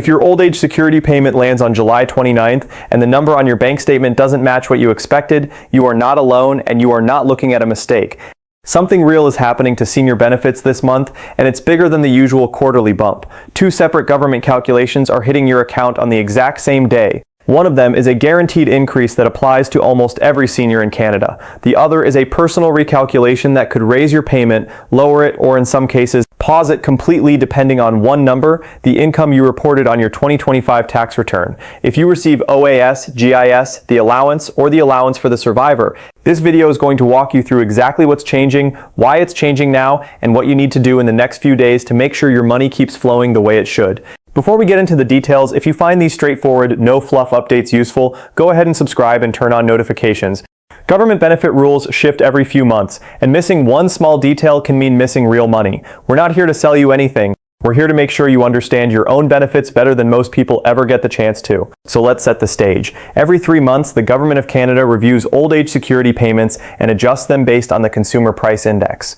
If your old age security payment lands on July 29th and the number on your bank statement doesn't match what you expected, you are not alone and you are not looking at a mistake. Something real is happening to senior benefits this month, and it's bigger than the usual quarterly bump. Two separate government calculations are hitting your account on the exact same day. One of them is a guaranteed increase that applies to almost every senior in Canada. The other is a personal recalculation that could raise your payment, lower it, or in some cases, pause it completely depending on one number, the income you reported on your 2025 tax return. If you receive OAS, GIS, the allowance, or the allowance for the survivor, this video is going to walk you through exactly what's changing, why it's changing now, and what you need to do in the next few days to make sure your money keeps flowing the way it should. Before we get into the details, if you find these straightforward, no fluff updates useful, go ahead and subscribe and turn on notifications. Government benefit rules shift every few months, and missing one small detail can mean missing real money. We're not here to sell you anything. We're here to make sure you understand your own benefits better than most people ever get the chance to. So let's set the stage. Every 3 months, the Government of Canada reviews old age security payments and adjusts them based on the Consumer Price Index.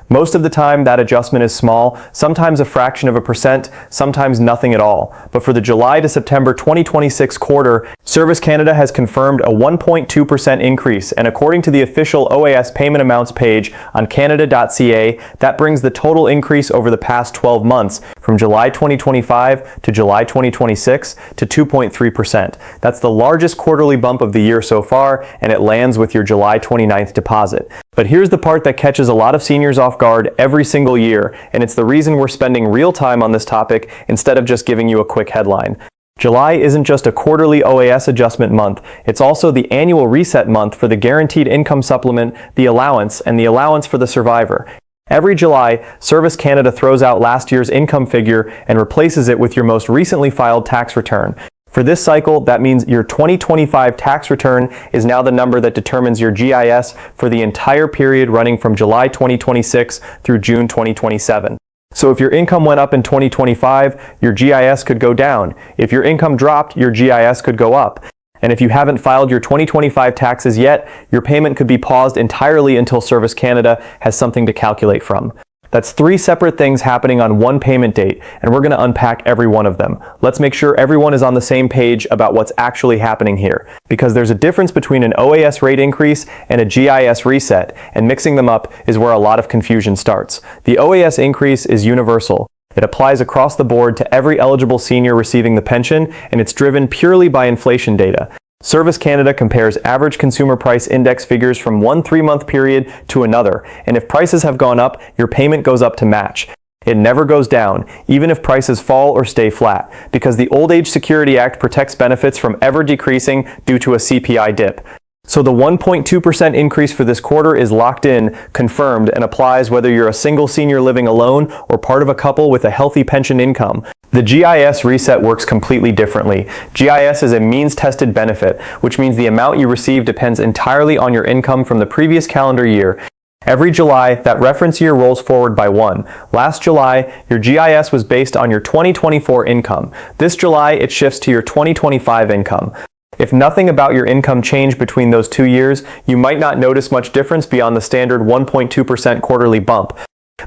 Most of the time, that adjustment is small, sometimes a fraction of a percent, sometimes nothing at all. But for the July to September 2026 quarter, Service Canada has confirmed a 1.2% increase, and according to the official OAS payment amounts page on canada.ca, that brings the total increase over the past 12 months from July 2025 to July 2026 to 2.3%. That's the largest quarterly bump of the year so far, and it lands with your July 29th deposit. But here's the part that catches a lot of seniors off guard every single year, and it's the reason we're spending real time on this topic instead of just giving you a quick headline. July isn't just a quarterly OAS adjustment month, it's also the annual reset month for the Guaranteed Income Supplement, the allowance, and the allowance for the survivor. Every July, Service Canada throws out last year's income figure and replaces it with your most recently filed tax return. For this cycle, that means your 2025 tax return is now the number that determines your GIS for the entire period running from July 2026 through June 2027. So if your income went up in 2025, your GIS could go down. If your income dropped, your GIS could go up. And if you haven't filed your 2025 taxes yet, your payment could be paused entirely until Service Canada has something to calculate from. That's 3 separate things happening on one payment date, and we're going to unpack every one of them. Let's make sure everyone is on the same page about what's actually happening here, because there's a difference between an OAS rate increase and a GIS reset, and mixing them up is where a lot of confusion starts. The OAS increase is universal. It applies across the board to every eligible senior receiving the pension, and it's driven purely by inflation data. Service Canada compares average consumer price index figures from one 3-month period to another, and if prices have gone up, your payment goes up to match. It never goes down, even if prices fall or stay flat, because the Old Age Security Act protects benefits from ever decreasing due to a CPI dip. So the 1.2% increase for this quarter is locked in, confirmed, and applies whether you're a single senior living alone or part of a couple with a healthy pension income. The GIS reset works completely differently. GIS is a means-tested benefit, which means the amount you receive depends entirely on your income from the previous calendar year. Every July, that reference year rolls forward by 1. Last July, your GIS was based on your 2024 income. This July, it shifts to your 2025 income. If nothing about your income changed between those 2 years, you might not notice much difference beyond the standard 1.2% quarterly bump.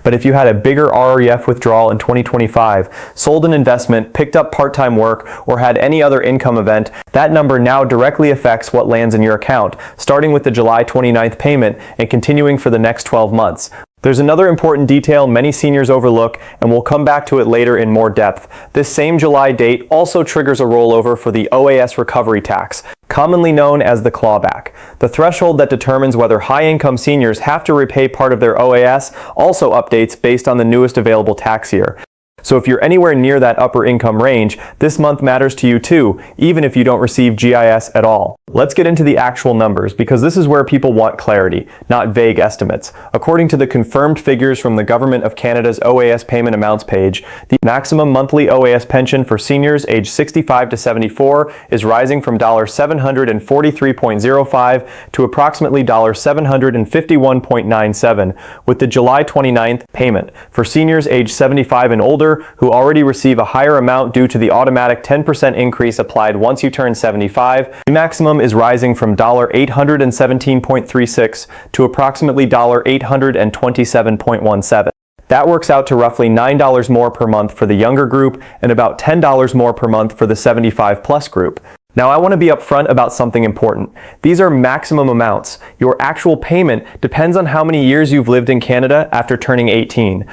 But if you had a bigger RREF withdrawal in 2025, sold an investment, picked up part-time work, or had any other income event, that number now directly affects what lands in your account, starting with the July 29th payment and continuing for the next 12 months. There's another important detail many seniors overlook, and we'll come back to it later in more depth. This same July date also triggers a rollover for the OAS recovery tax, commonly known as the clawback. The threshold that determines whether high-income seniors have to repay part of their OAS also updates based on the newest available tax year. So if you're anywhere near that upper income range, this month matters to you too, even if you don't receive GIS at all. Let's get into the actual numbers, because this is where people want clarity, not vague estimates. According to the confirmed figures from the Government of Canada's OAS payment amounts page, the maximum monthly OAS pension for seniors aged 65 to 74 is rising from $743.05 to approximately $751.97, with the July 29th payment for seniors aged 75 and older who already receive a higher amount due to the automatic 10% increase applied once you turn 75. The maximum is rising from $817.36 to approximately $827.17. That works out to roughly $9 more per month for the younger group and about $10 more per month for the 75 plus group. Now I want to be upfront about something important. These are maximum amounts. Your actual payment depends on how many years you've lived in Canada after turning 18.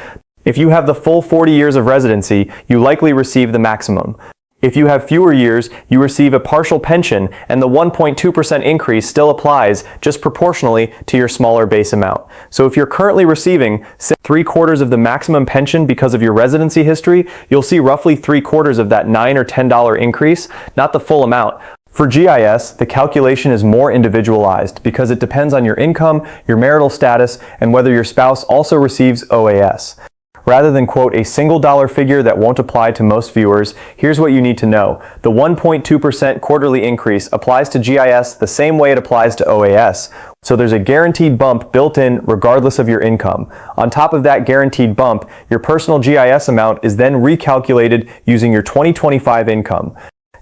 If you have the full 40 years of residency, you likely receive the maximum. If you have fewer years, you receive a partial pension, and the 1.2% increase still applies just proportionally to your smaller base amount. So if you're currently receiving 3/4 of the maximum pension because of your residency history, you'll see roughly 3/4 of that $9 or $10 increase, not the full amount. For GIS, the calculation is more individualized because it depends on your income, your marital status, and whether your spouse also receives OAS. Rather than quote a single dollar figure that won't apply to most viewers, here's what you need to know. The 1.2% quarterly increase applies to GIS the same way it applies to OAS. So there's a guaranteed bump built in regardless of your income. On top of that guaranteed bump, your personal GIS amount is then recalculated using your 2025 income.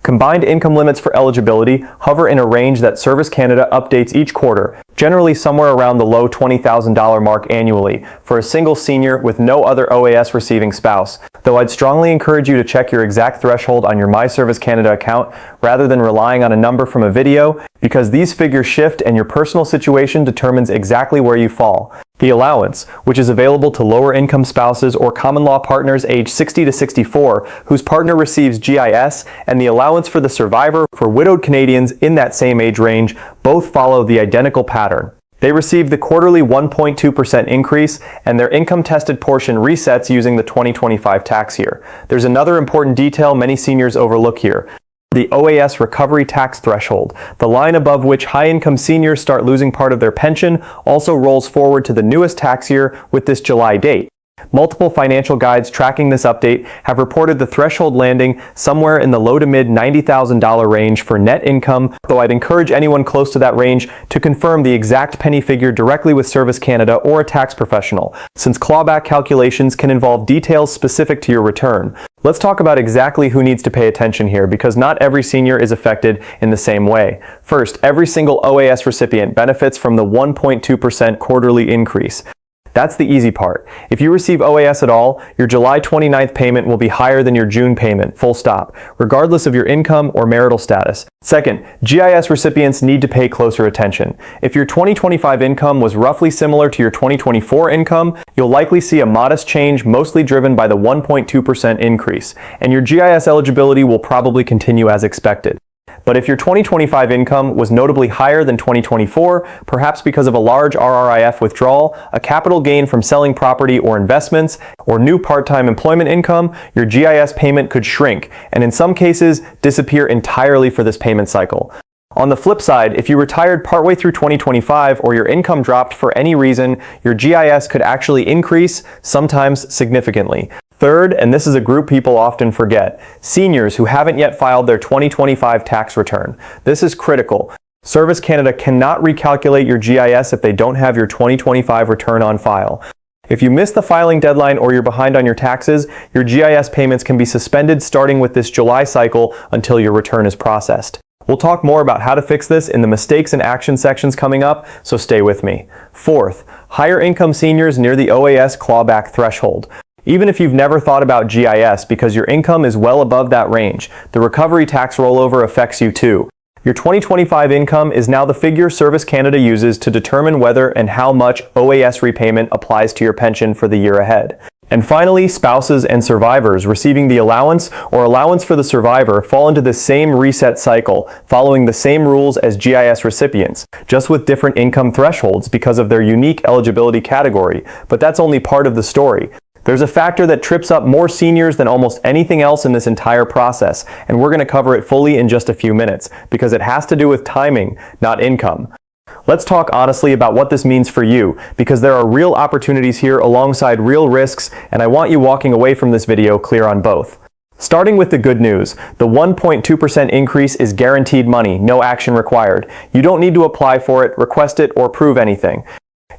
Combined income limits for eligibility hover in a range that Service Canada updates each quarter, generally somewhere around the low $20,000 mark annually, for a single senior with no other OAS receiving spouse, though I'd strongly encourage you to check your exact threshold on your My Service Canada account rather than relying on a number from a video, because these figures shift and your personal situation determines exactly where you fall. The allowance, which is available to lower income spouses or common law partners aged 60 to 64 whose partner receives GIS, and the allowance for the survivor for widowed Canadians in that same age range, both follow the identical pattern. They receive the quarterly 1.2% increase, and their income-tested portion resets using the 2025 tax year. There's another important detail many seniors overlook here. The OAS recovery tax threshold, the line above which high-income seniors start losing part of their pension, also rolls forward to the newest tax year with this July date. Multiple financial guides tracking this update have reported the threshold landing somewhere in the low to mid $90,000 range for net income, though I'd encourage anyone close to that range to confirm the exact penny figure directly with Service Canada or a tax professional, since clawback calculations can involve details specific to your return. Let's talk about exactly who needs to pay attention here, because not every senior is affected in the same way. First, every single OAS recipient benefits from the 1.2% quarterly increase. That's the easy part. If you receive OAS at all, your July 29th payment will be higher than your June payment, full stop, regardless of your income or marital status. Second, GIS recipients need to pay closer attention. If your 2025 income was roughly similar to your 2024 income, you'll likely see a modest change, mostly driven by the 1.2% increase, and your GIS eligibility will probably continue as expected. But if your 2025 income was notably higher than 2024, perhaps because of a large RRIF withdrawal, a capital gain from selling property or investments, or new part-time employment income, your GIS payment could shrink, and in some cases, disappear entirely for this payment cycle. On the flip side, if you retired partway through 2025 or your income dropped for any reason, your GIS could actually increase, sometimes significantly. Third, and this is a group people often forget, seniors who haven't yet filed their 2025 tax return. This is critical. Service Canada cannot recalculate your GIS if they don't have your 2025 return on file. If you miss the filing deadline or you're behind on your taxes, your GIS payments can be suspended starting with this July cycle until your return is processed. We'll talk more about how to fix this in the mistakes and action sections coming up, so stay with me. Fourth, higher income seniors near the OAS clawback threshold. Even if you've never thought about GIS because your income is well above that range, the recovery tax rollover affects you too. Your 2025 income is now the figure Service Canada uses to determine whether and how much OAS repayment applies to your pension for the year ahead. And finally, spouses and survivors receiving the allowance or allowance for the survivor fall into the same reset cycle, following the same rules as GIS recipients, just with different income thresholds because of their unique eligibility category. But that's only part of the story. There's a factor that trips up more seniors than almost anything else in this entire process, and we're going to cover it fully in just a few minutes, because it has to do with timing, not income. Let's talk honestly about what this means for you, because there are real opportunities here alongside real risks, and I want you walking away from this video clear on both. Starting with the good news, the 1.2% increase is guaranteed money, no action required. You don't need to apply for it, request it, or prove anything.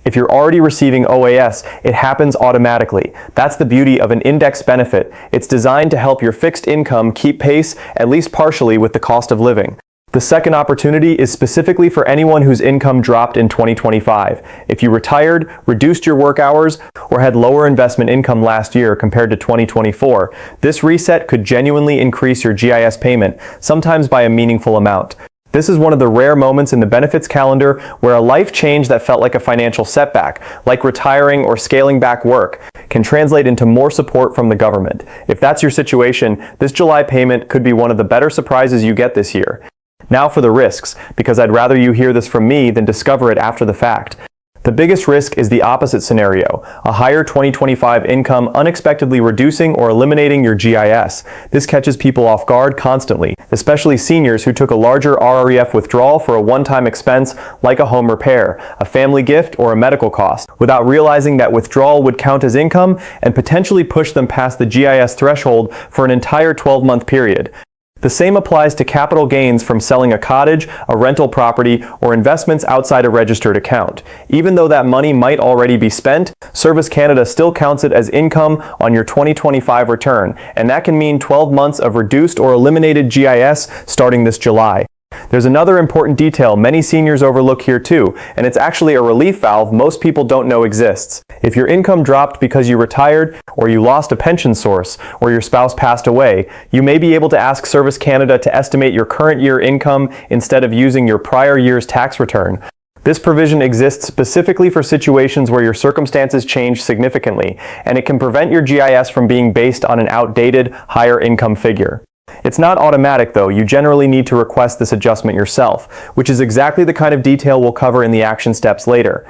If you're already receiving OAS, it happens automatically. That's the beauty of an index benefit. It's designed to help your fixed income keep pace, at least partially, with the cost of living. The second opportunity is specifically for anyone whose income dropped in 2025. If you retired, reduced your work hours, or had lower investment income last year compared to 2024, this reset could genuinely increase your GIS payment, sometimes by a meaningful amount. This is one of the rare moments in the benefits calendar where a life change that felt like a financial setback, like retiring or scaling back work, can translate into more support from the government. If that's your situation, this July payment could be one of the better surprises you get this year. Now for the risks, because I'd rather you hear this from me than discover it after the fact. The biggest risk is the opposite scenario, a higher 2025 income unexpectedly reducing or eliminating your GIS. This catches people off guard constantly, especially seniors who took a larger RREF withdrawal for a one-time expense like a home repair, a family gift, or a medical cost, without realizing that withdrawal would count as income and potentially push them past the GIS threshold for an entire 12-month period. The same applies to capital gains from selling a cottage, a rental property, or investments outside a registered account. Even though that money might already be spent, Service Canada still counts it as income on your 2025 return, and that can mean 12 months of reduced or eliminated GIS starting this July. There's another important detail many seniors overlook here too, and it's actually a relief valve most people don't know exists. If your income dropped because you retired, or you lost a pension source, or your spouse passed away, you may be able to ask Service Canada to estimate your current year income instead of using your prior year's tax return. This provision exists specifically for situations where your circumstances change significantly, and it can prevent your GIS from being based on an outdated, higher income figure. It's not automatic though, you generally need to request this adjustment yourself, which is exactly the kind of detail we'll cover in the action steps later.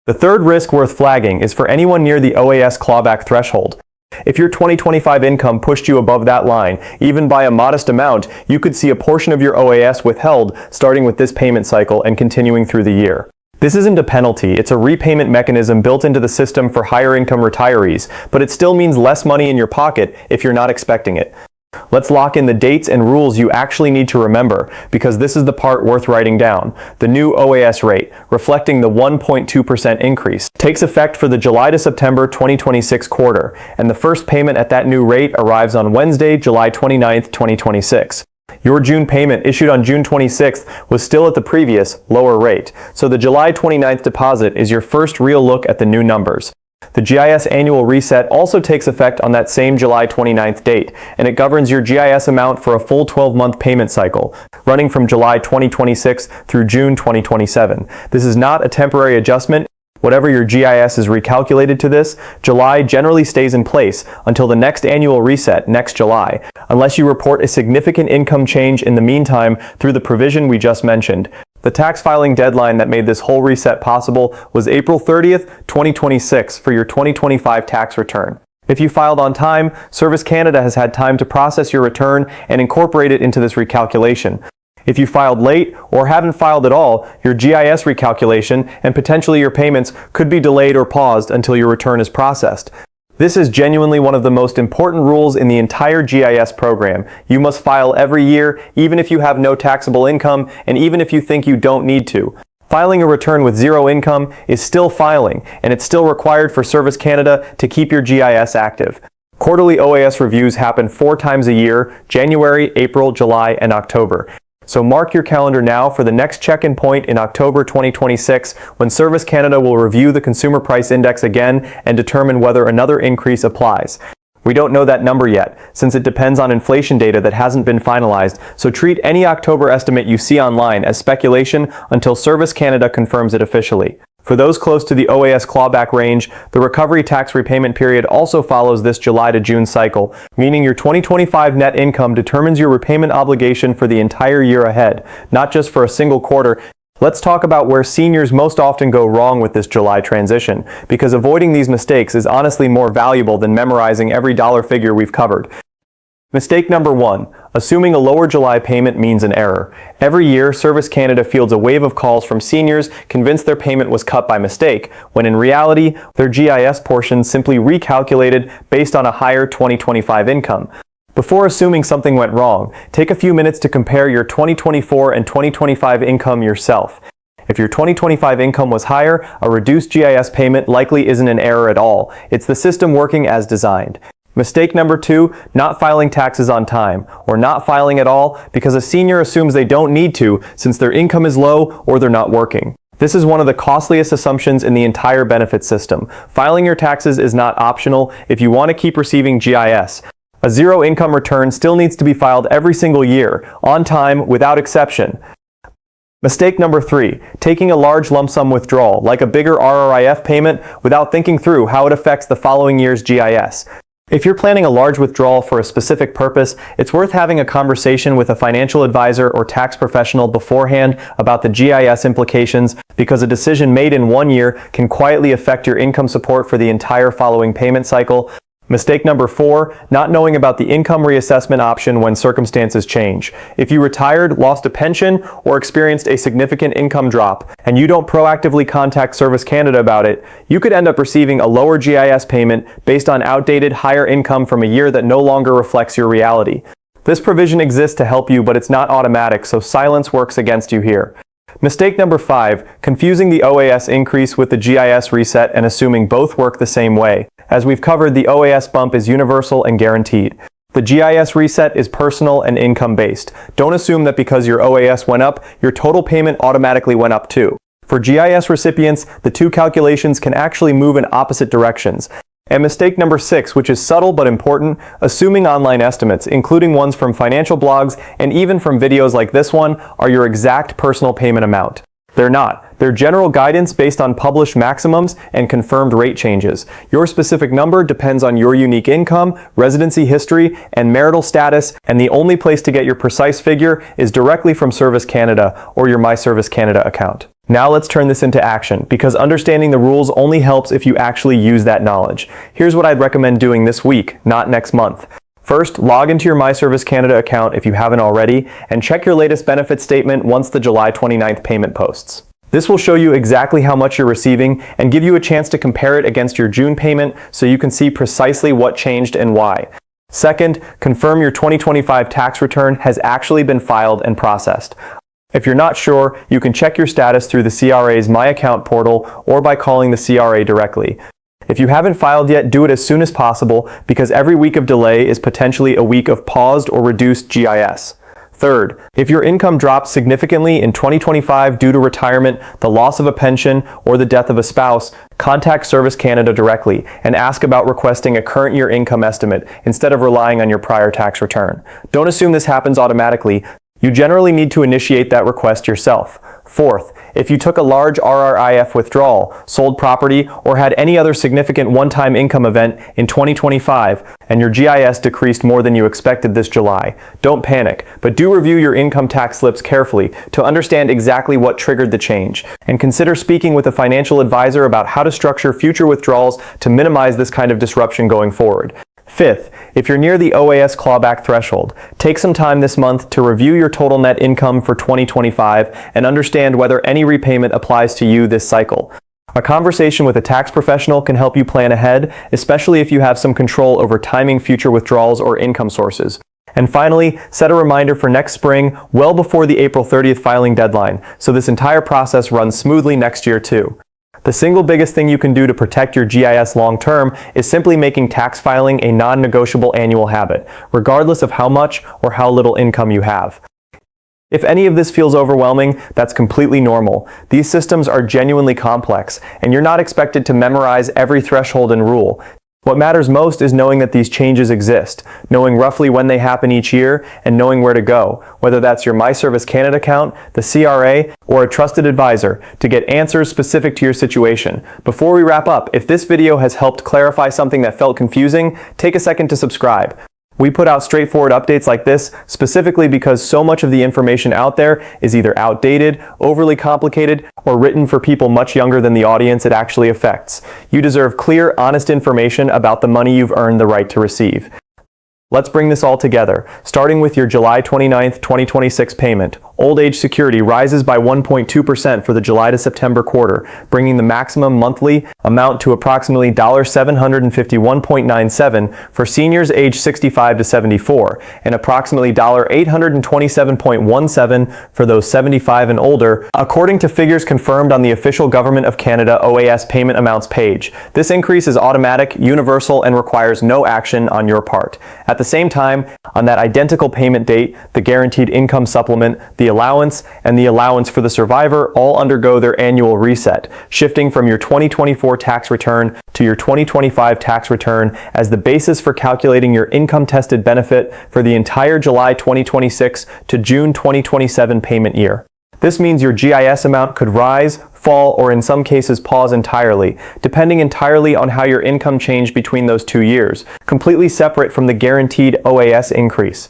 The third risk worth flagging is for anyone near the OAS clawback threshold. If your 2025 income pushed you above that line, even by a modest amount, you could see a portion of your OAS withheld starting with this payment cycle and continuing through the year. This isn't a penalty, it's a repayment mechanism built into the system for higher income retirees, but it still means less money in your pocket if you're not expecting it. Let's lock in the dates and rules you actually need to remember, because this is the part worth writing down. The new OAS rate, reflecting the 1.2% increase, takes effect for the July to September 2026 quarter, and the first payment at that new rate arrives on Wednesday, July 29, 2026. Your June payment issued on June 26th was still at the previous, lower rate, so the July 29th deposit is your first real look at the new numbers. The GIS annual reset also takes effect on that same July 29th date, and it governs your GIS amount for a full 12-month payment cycle, running from July 2026 through June 2027. This is not a temporary adjustment. Whatever your GIS is recalculated to this, July generally stays in place until the next annual reset next July, unless you report a significant income change in the meantime through the provision we just mentioned. The tax filing deadline that made this whole reset possible was April 30th, 2026 for your 2025 tax return. If you filed on time, Service Canada has had time to process your return and incorporate it into this recalculation. If you filed late or haven't filed at all, your GIS recalculation and potentially your payments could be delayed or paused until your return is processed. This is genuinely one of the most important rules in the entire GIS program. You must file every year, even if you have no taxable income and even if you think you don't need to. Filing a return with zero income is still filing, and it's still required for Service Canada to keep your GIS active. Quarterly OAS reviews happen 4 times a year: January, April, July, and October. So mark your calendar now for the next check-in point in October 2026, when Service Canada will review the Consumer Price Index again and determine whether another increase applies. We don't know that number yet, since it depends on inflation data that hasn't been finalized, so treat any October estimate you see online as speculation until Service Canada confirms it officially. For those close to the OAS clawback range, the recovery tax repayment period also follows this July to June cycle, meaning your 2025 net income determines your repayment obligation for the entire year ahead, not just for a single quarter. Let's talk about where seniors most often go wrong with this July transition, because avoiding these mistakes is honestly more valuable than memorizing every dollar figure we've covered. Mistake number 1. Assuming a lower July payment means an error. Every year, Service Canada fields a wave of calls from seniors convinced their payment was cut by mistake, when in reality, their GIS portion simply recalculated based on a higher 2025 income. Before assuming something went wrong, take a few minutes to compare your 2024 and 2025 income yourself. If your 2025 income was higher, a reduced GIS payment likely isn't an error at all. It's the system working as designed. Mistake number 2, not filing taxes on time, or not filing at all because a senior assumes they don't need to since their income is low or they're not working. This is one of the costliest assumptions in the entire benefit system. Filing your taxes is not optional if you want to keep receiving GIS. A zero income return still needs to be filed every single year, on time, without exception. Mistake number 3, taking a large lump sum withdrawal, like a bigger RRIF payment, without thinking through how it affects the following year's GIS. If you're planning a large withdrawal for a specific purpose, it's worth having a conversation with a financial advisor or tax professional beforehand about the GIS implications, because a decision made in one year can quietly affect your income support for the entire following payment cycle. Mistake number 4, not knowing about the income reassessment option when circumstances change. If you retired, lost a pension, or experienced a significant income drop, and you don't proactively contact Service Canada about it, you could end up receiving a lower GIS payment based on outdated, higher income from a year that no longer reflects your reality. This provision exists to help you, but it's not automatic, so silence works against you here. Mistake number 5, confusing the OAS increase with the GIS reset and assuming both work the same way. As we've covered, the OAS bump is universal and guaranteed. The GIS reset is personal and income-based. Don't assume that because your OAS went up, your total payment automatically went up too. For GIS recipients, the two calculations can actually move in opposite directions. And mistake number 6, which is subtle but important, assuming online estimates, including ones from financial blogs and even from videos like this one, are your exact personal payment amount. They're not. They're general guidance based on published maximums and confirmed rate changes. Your specific number depends on your unique income, residency history, and marital status, and the only place to get your precise figure is directly from Service Canada or your My Service Canada account. Now let's turn this into action, because understanding the rules only helps if you actually use that knowledge. Here's what I'd recommend doing this week, not next month. First, log into your My Service Canada account if you haven't already, and check your latest benefit statement once the July 29th payment posts. This will show you exactly how much you're receiving and give you a chance to compare it against your June payment so you can see precisely what changed and why. Second, confirm your 2025 tax return has actually been filed and processed. If you're not sure, you can check your status through the CRA's My Account portal or by calling the CRA directly. If you haven't filed yet, do it as soon as possible, because every week of delay is potentially a week of paused or reduced GIS. Third, if your income drops significantly in 2025 due to retirement, the loss of a pension, or the death of a spouse, contact Service Canada directly and ask about requesting a current year income estimate instead of relying on your prior tax return. Don't assume this happens automatically. You generally need to initiate that request yourself. Fourth, if you took a large RRIF withdrawal, sold property, or had any other significant one-time income event in 2025, and your GIS decreased more than you expected this July, don't panic, but do review your income tax slips carefully to understand exactly what triggered the change, and consider speaking with a financial advisor about how to structure future withdrawals to minimize this kind of disruption going forward. Fifth, if you're near the OAS clawback threshold, take some time this month to review your total net income for 2025 and understand whether any repayment applies to you this cycle. A conversation with a tax professional can help you plan ahead, especially if you have some control over timing future withdrawals or income sources. And finally, set a reminder for next spring, well before the April 30th filing deadline, so this entire process runs smoothly next year too. The single biggest thing you can do to protect your GIS long-term is simply making tax filing a non-negotiable annual habit, regardless of how much or how little income you have. If any of this feels overwhelming, that's completely normal. These systems are genuinely complex, and you're not expected to memorize every threshold and rule. What matters most is knowing that these changes exist, knowing roughly when they happen each year, and knowing where to go, whether that's your My Service Canada account, the CRA, or a trusted advisor, to get answers specific to your situation. Before we wrap up, if this video has helped clarify something that felt confusing, take a second to subscribe. We put out straightforward updates like this specifically because so much of the information out there is either outdated, overly complicated, or written for people much younger than the audience it actually affects. You deserve clear, honest information about the money you've earned the right to receive. Let's bring this all together, starting with your July 29th, 2026 payment. Old age security rises by 1.2% for the July to September quarter, bringing the maximum monthly amount to approximately $751.97 for seniors aged 65 to 74, and approximately $827.17 for those 75 and older, according to figures confirmed on the official Government of Canada OAS payment amounts page. This increase is automatic, universal, and requires no action on your part. At the same time, on that identical payment date, the Guaranteed Income Supplement, the Allowance, and the Allowance for the Survivor all undergo their annual reset, shifting from your 2024 tax return to your 2025 tax return as the basis for calculating your income-tested benefit for the entire July 2026 to June 2027 payment year. This means your GIS amount could rise, fall, or in some cases pause entirely, depending entirely on how your income changed between those 2 years, completely separate from the guaranteed OAS increase.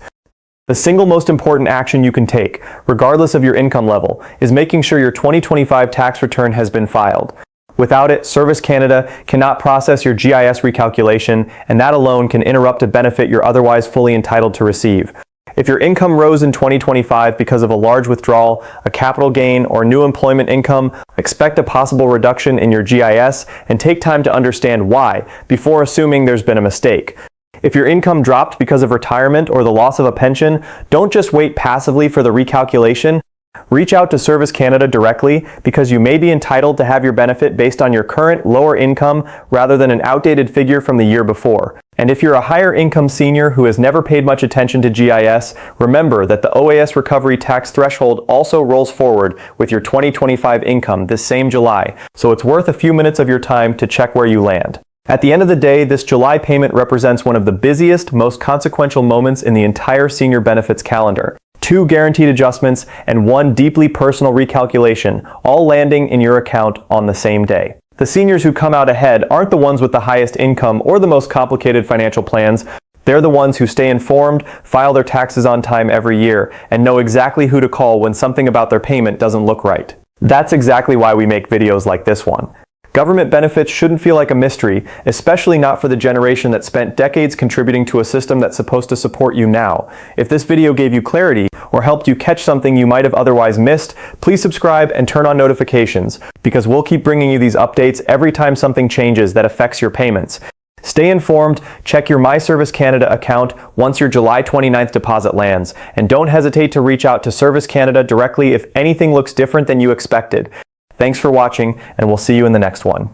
The single most important action you can take, regardless of your income level, is making sure your 2025 tax return has been filed. Without it, Service Canada cannot process your GIS recalculation, and that alone can interrupt a benefit you're otherwise fully entitled to receive. If your income rose in 2025 because of a large withdrawal, a capital gain, or new employment income, expect a possible reduction in your GIS and take time to understand why before assuming there's been a mistake. If your income dropped because of retirement or the loss of a pension, don't just wait passively for the recalculation. Reach out to Service Canada directly because you may be entitled to have your benefit based on your current lower income rather than an outdated figure from the year before. And if you're a higher income senior who has never paid much attention to GIS, remember that the OAS recovery tax threshold also rolls forward with your 2025 income this same July, so it's worth a few minutes of your time to check where you land. At the end of the day, this July payment represents one of the busiest, most consequential moments in the entire senior benefits calendar. 2 guaranteed adjustments and 1 deeply personal recalculation, all landing in your account on the same day. The seniors who come out ahead aren't the ones with the highest income or the most complicated financial plans. They're the ones who stay informed, file their taxes on time every year, and know exactly who to call when something about their payment doesn't look right. That's exactly why we make videos like this one. Government benefits shouldn't feel like a mystery, especially not for the generation that spent decades contributing to a system that's supposed to support you now. If this video gave you clarity or helped you catch something you might have otherwise missed, please subscribe and turn on notifications, because we'll keep bringing you these updates every time something changes that affects your payments. Stay informed, check your My Service Canada account once your July 29th deposit lands, and don't hesitate to reach out to Service Canada directly if anything looks different than you expected. Thanks for watching, and we'll see you in the next one.